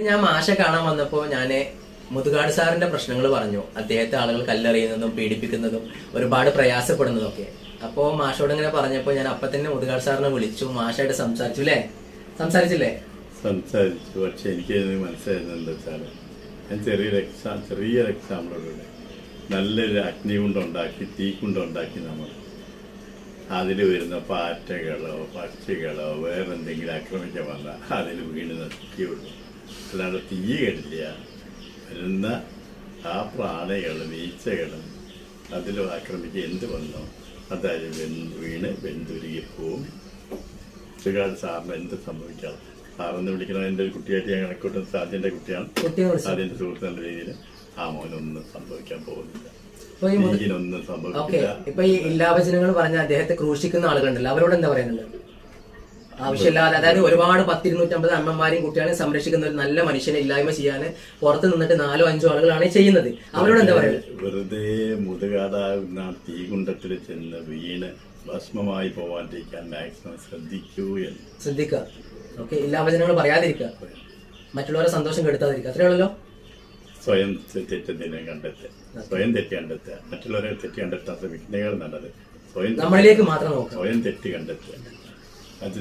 ഞാൻ മാഷെ കാണാൻ വന്നപ്പോൾ ഞാൻ മുതുകാട് സാറിന്റെ പ്രശ്നങ്ങൾ പറഞ്ഞു. അദ്ദേഹത്തെ ആളുകൾ കല്ലെറിയുന്നതും പീഡിപ്പിക്കുന്നതും ഒരുപാട് പ്രയാസപ്പെടുന്നതൊക്കെ. അപ്പോൾ മാഷോട് ഇങ്ങനെ പറഞ്ഞപ്പോൾ ഞാൻ അപ്പം തന്നെ മുതുകാട് സാറിനെ വിളിച്ചു, മാഷായിട്ട് സംസാരിച്ചു. അല്ലേ? സംസാരിച്ചില്ലേ? സംസാരിച്ചു. പക്ഷെ എനിക്ക് മനസ്സിലായത് എന്താ വെച്ചാൽ, ഞാൻ ചെറിയൊരു എക്സാമ്പിളോടെ നല്ലൊരു അഗ്നി കൊണ്ടുണ്ടാക്കി തീ കൊണ്ടുണ്ടാക്കി നമ്മൾ അതിൽ വരുന്ന പാറ്റകളോ പക്ഷികളോ വേറെന്തെങ്കിലും ആക്രമിക്കാൻ വന്നാൽ അതിൽ വീണ് നശിക്കുകയുള്ളൂ. അല്ലാണ്ട് തീ കെടില്ല. വരുന്ന ആ പ്രാണികളും ഈച്ചകളും അതിൽ ആക്രമിക്കുക എന്ത് വന്നോ അതായത് വീണ് വെന്തുരുകി പോവും. സാറിന് എന്ത് സംഭവിക്കാം? സാറെന്ന് വിളിക്കണം. എൻ്റെ ഒരു കുട്ടിയായിട്ട് ഞാൻ കണക്കൂട്ടും. സാധ്യൻ്റെ കുട്ടിയാണ്, സാധ്യൻ്റെ സുഹൃത്ത് എന്ന രീതിയിൽ ആ മോനൊന്നും സംഭവിക്കാൻ പോകുന്നില്ല. ഒന്നും സംഭവിക്കില്ല. ഇപ്പൊ ഈ ഇല്ലാവചനങ്ങൾ പറഞ്ഞ അദ്ദേഹത്തെ ക്രൂശിക്കുന്ന ആളുകളുണ്ടല്ലോ, അവരോട് എന്താ പറയുന്നത്? ആവശ്യമില്ലാതെ, അതായത് ഒരുപാട് 10-250 അമ്മമാരെയും കുട്ടികളെയും സംരക്ഷിക്കുന്ന ഒരു നല്ല മനുഷ്യനെ ഇല്ലായ്മ ചെയ്യാൻ പുറത്ത് നിന്നിട്ട് 4-5 ആളുകളാണ് ചെയ്യുന്നത്. അവരോട് എന്താ പറയുന്നത്? വെറുതെ മുതുകാടാകുന്ന തീകുണ്ടത്തിൽ ചെന്ന് വീണ് ഭസ്മമായി പോവാണ്ടിരിക്കാൻ മാക്സിമം ശ്രദ്ധിക്കുക. ഓക്കെ, ഇല്ലാവചനങ്ങൾ പറയാതിരിക്കുക, മറ്റുള്ളവരെ സന്തോഷം കെടുത്താതിരിക്കുക, അത്രേ ഉള്ളല്ലോ. സ്വയം തെറ്റെന്തിനെ കണ്ടെത്തുക, സ്വയം തെറ്റ് കണ്ടെത്തുക. മറ്റുള്ളവരെ തെറ്റ് കണ്ടെത്താൻ ശ്രമിക്കുന്നതിനേക്കാൾ നല്ലത് സ്വയം നമ്മളിലേക്ക് മാത്രം നോക്കുക, സ്വയം തെറ്റ് കണ്ടെത്തുക. അത്